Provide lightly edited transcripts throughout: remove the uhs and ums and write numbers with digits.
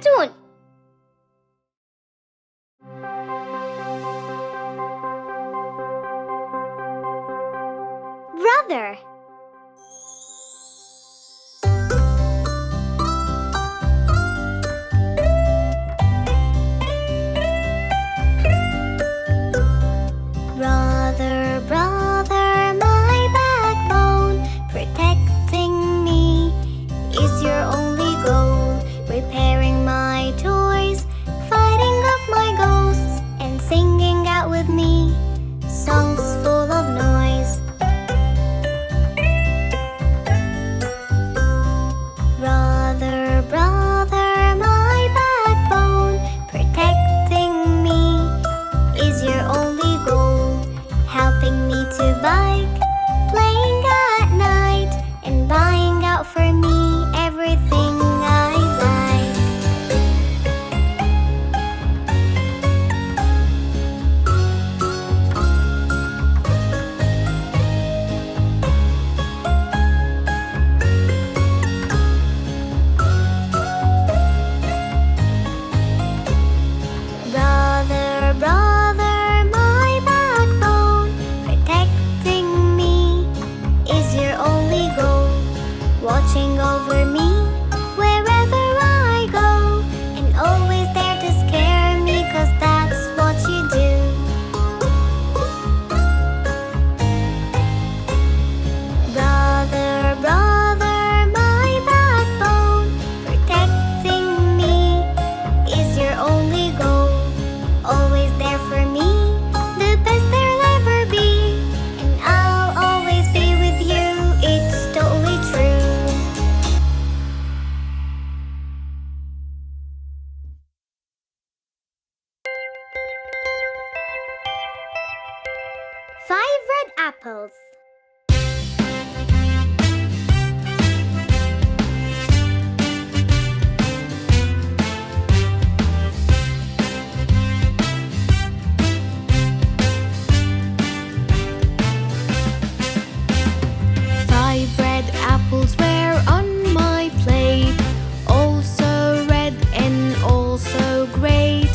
cartoon. Brother. Brother, brother, my backbone, protecting me is your only goal. Repairing my toys, fighting off my ghosts, and singing out with me songs full of noise. Brother, brother, my backbone, protecting me is your only goal. Helping me to bike, playing at night, and buying out for me everything I like. Brother, brother, my backbone, protecting me is your only goal. Watching over me wherever I go, and always there to scare me, 'cause that's what you do. Brother, brother, my backbone, protecting me is your only goal. Always there for me, the best there'll ever be, and I'll always be with you, it's totally true. Five red apples. Five red apples were on my plate, also red and also great.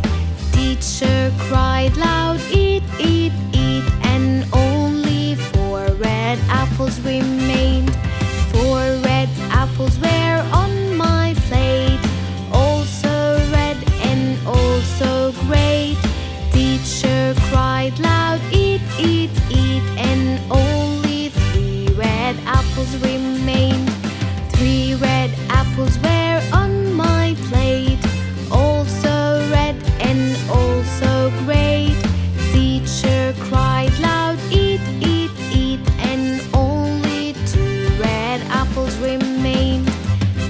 Teacher cried loud, eat, eat, eat, and only four red apples remained. Four red apples were on my plate, also red and also great. Teacher cried loud, eat, eat, eat, and only three red apples remained. Three red apples were on my plate, also red and also great. Teacher cried loud, eat, eat, eat, and only two red apples remained.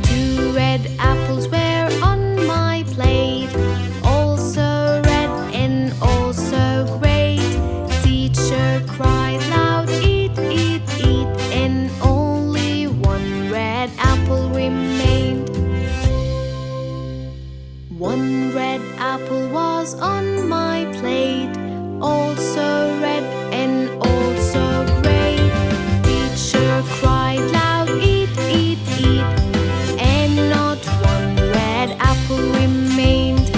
Two red apples were on my plate, also red and also great. Teacher cried loud, eat, eat, eat, and only one red apple remained. One red apple was on my plate, also red and also great. Teacher cried loud, eat, eat, eat, and not one red apple remained.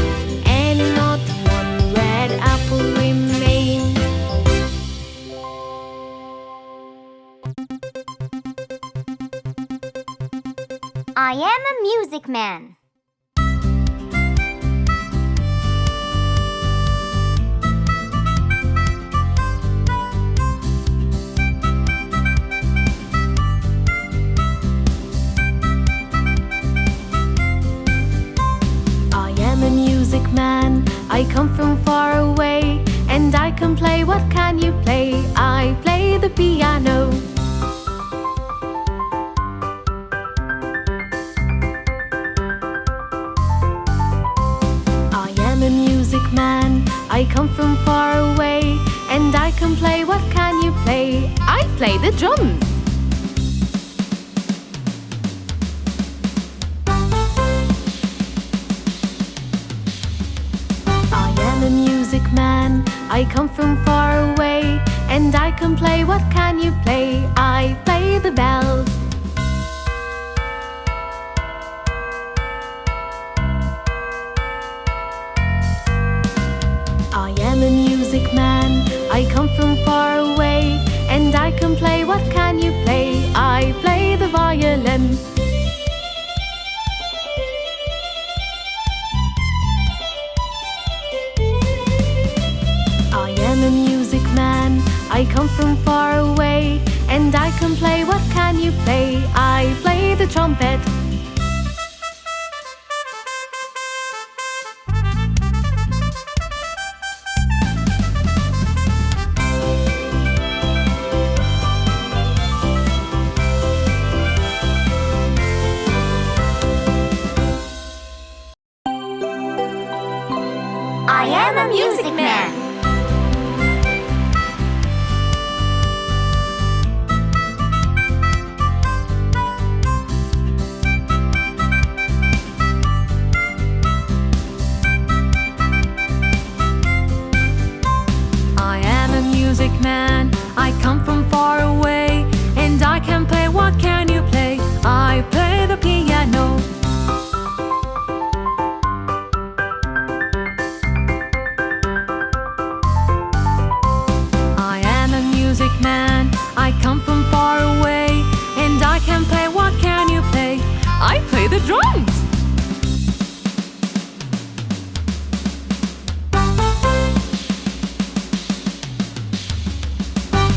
And not one red apple remained. I am a music man. I am a music man, I come from far away, and I can play. What can you play? I play the piano. I am a music man, I come from far away, and I can play. What can you play? I play the drums. I am a music man, I come from far away, and I can play. What can you play? I play the bells. come from far away, and I can play. What can you play? I play the trumpet. I am a music man. I am a music man. I come from far away, and I can play. What can you play? I play the piano. I am a music man. I come from far away, and I can play. What can you play? I play the drums.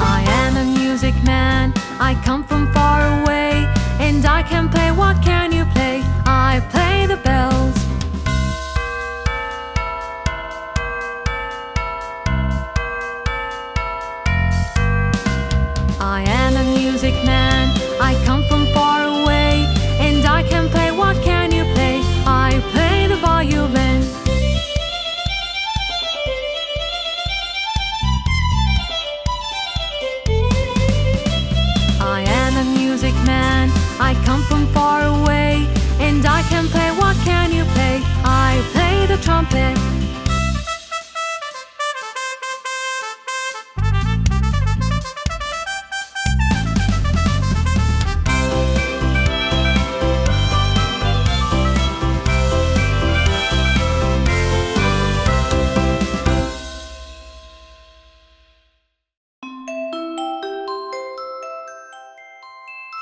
I am a music man. I come from far away, and I can play. What can you play? I play the bells. I am a music man. I come from far away, and I can play. What can you play? I play the violin. I am a music man. I come from far away, and I can play. What can you play? I play the trumpet.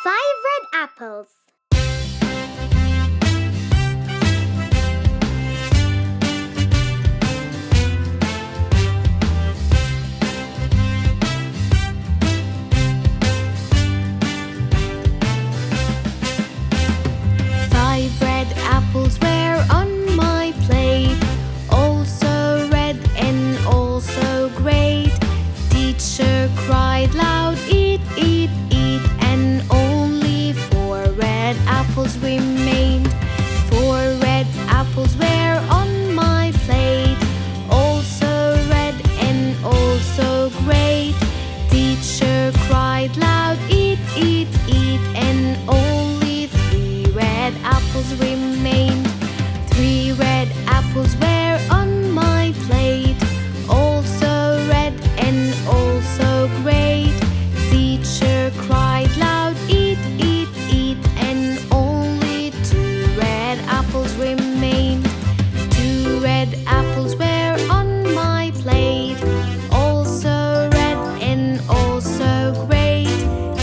Five red apples. Five red apples were on my plate, also red and also great. Teacher cried loud, eat, eat, eat, and only four red apples remained. Four red apples were on my plate, also red and also great. Teacher cried loud, eat, eat, eat, and only three red apples remained. Three red apples were on my plate, also red and also great. Teacher cried loud, eat, eat, eat, and only two red apples remained. Two red apples were on my plate, also red and also great.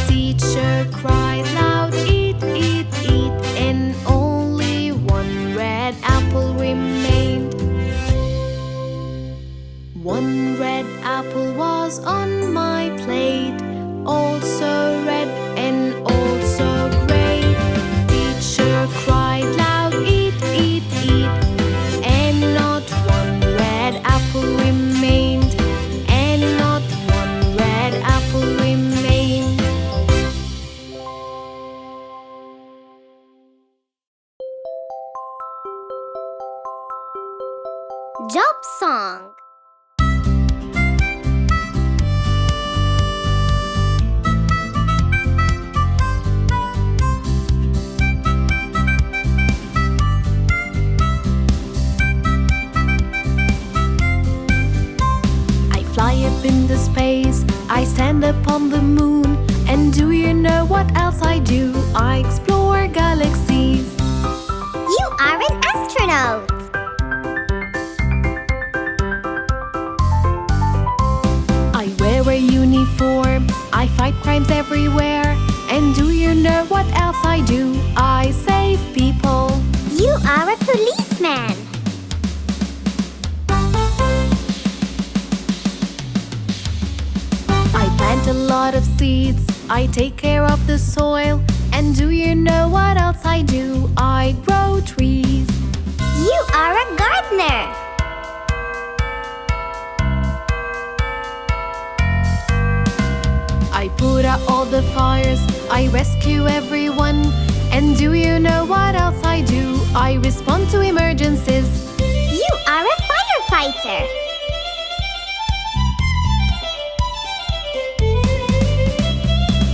Teacher cried loud, eat, eat, eat, and only one red apple remained. One red apple was on my plate, also red and also great. Teacher cried loud, eat, eat, eat, and not one red apple remained. And not one red apple remained. Job song. Fly up into space, I stand upon the moon. And do you know what else I do? I explore galaxies. You are an astronaut. I wear a uniform, I fight crimes everywhere. And do you know what else I do? I save people. You are a policeman. I plant a lot of seeds, I take care of the soil. And do you know what else I do? I grow trees. You are a gardener. I put out all the fires, I rescue everyone. And do you know what else I do? I respond to emergencies. You are a firefighter.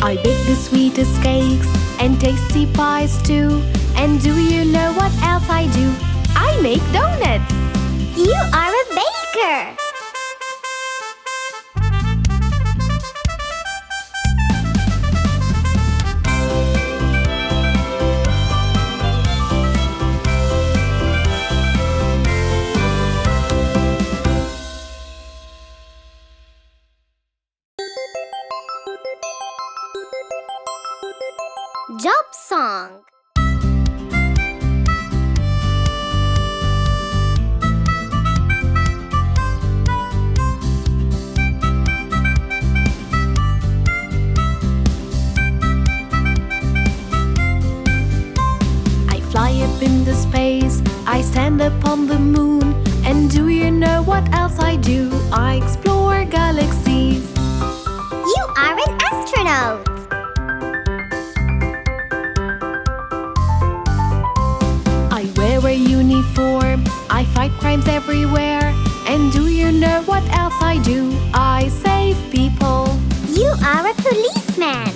I bake the sweetest cakes and tasty pies too. And do you know what else I do? I make donuts. You are a baker. Job song. I fly up in the space, I stand upon the moon. And do you know what else I do? I explore galaxies. You are an astronaut. I wear a uniform, I fight crimes everywhere. And do you know what else I do? I save people. You are a policeman.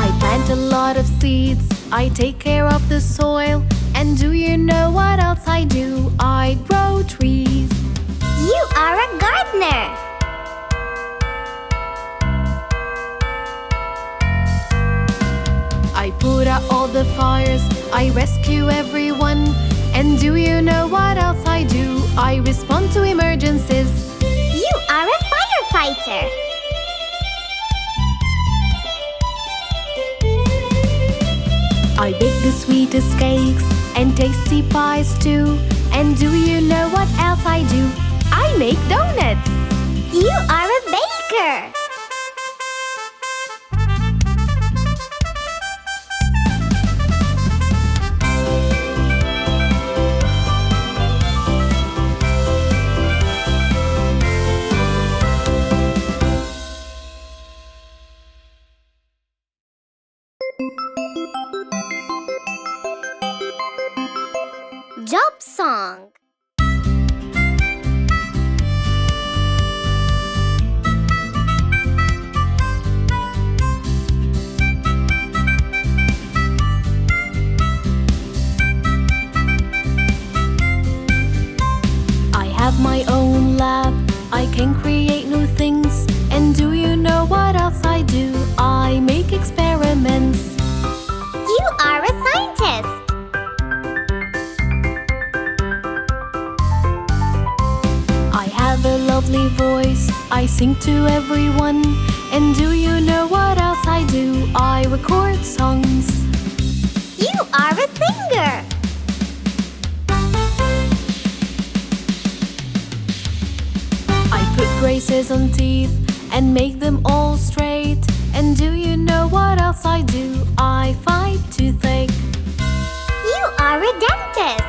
I plant a lot of seeds, I take care of the soil. And do you know what else I do? I grow trees. You are a gardener. I put out all the fires, I rescue everyone. And do you know what else I do? I respond to emergencies. You are a firefighter. I bake the sweetest cakes and tasty pies too. And do you know what else I do? I make donuts. You are a baker. Job song. I have my own lab, I can create new things. And do you know what else I do? I make experiments. You are a scientist. I have a lovely voice, I sing to everyone. And do you know what else I do? I record songs. You are a singer. I put braces on teeth and make them all straight. And do you know what else I do? I fight toothache. You are a dentist.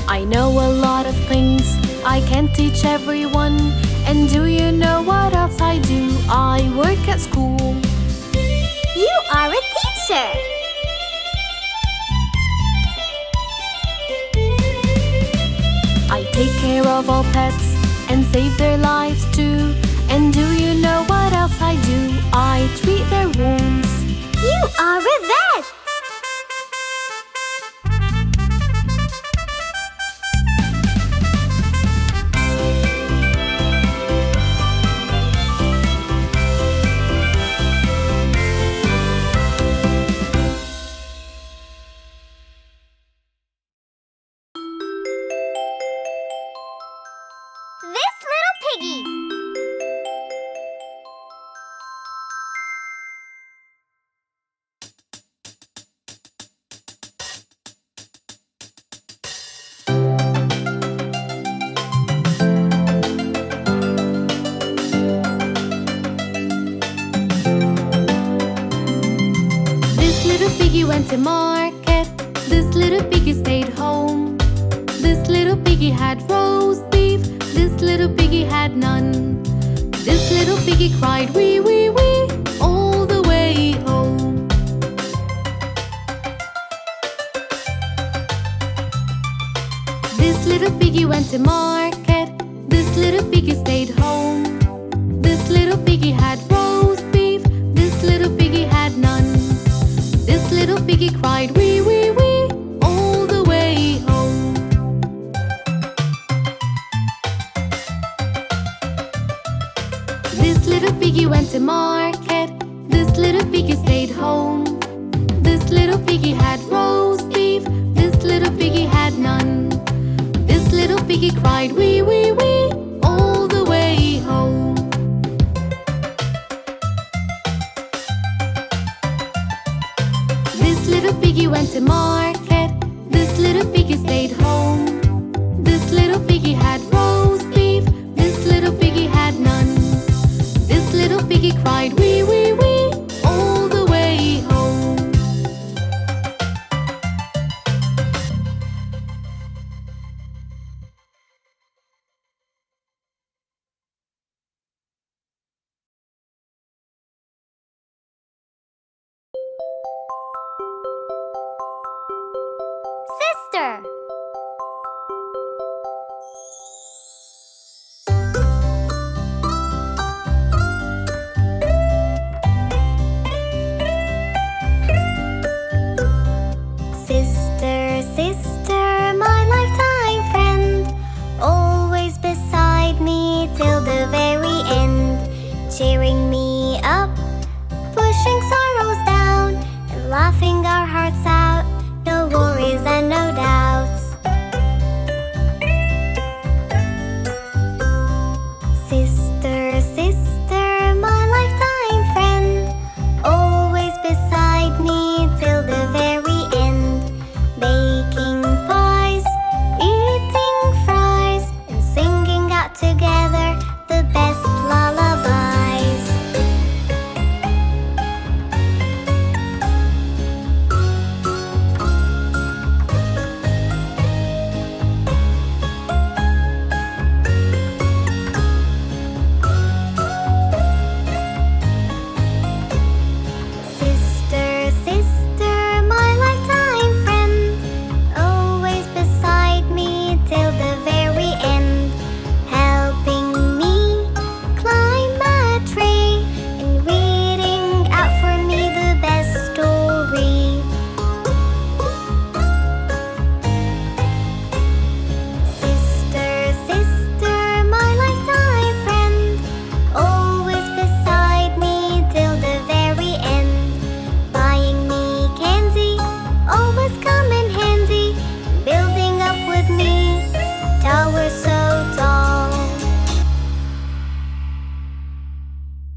I know a lot of things, I can't teach everyone. And do you know what else I do? I work at school. You are a teacher. I take care of all pets and save their lives too. And do you know what else I do? I treat their wounds. You are a vet. This little piggy. went to market. This little piggy stayed home. This little piggy had roast beef. This little piggy had none. This little piggy cried wee wee wee all the way home. This little piggy went to market. This little piggy stayed home. This little piggy had roast beef. This little piggy had none. This little piggy cried wee wee wee all the way home. This little piggy went to market. This little piggy stayed home. This little piggy had roast beef. This little piggy had none. This little piggy cried wee wee wee all the way home. This little piggy went to market.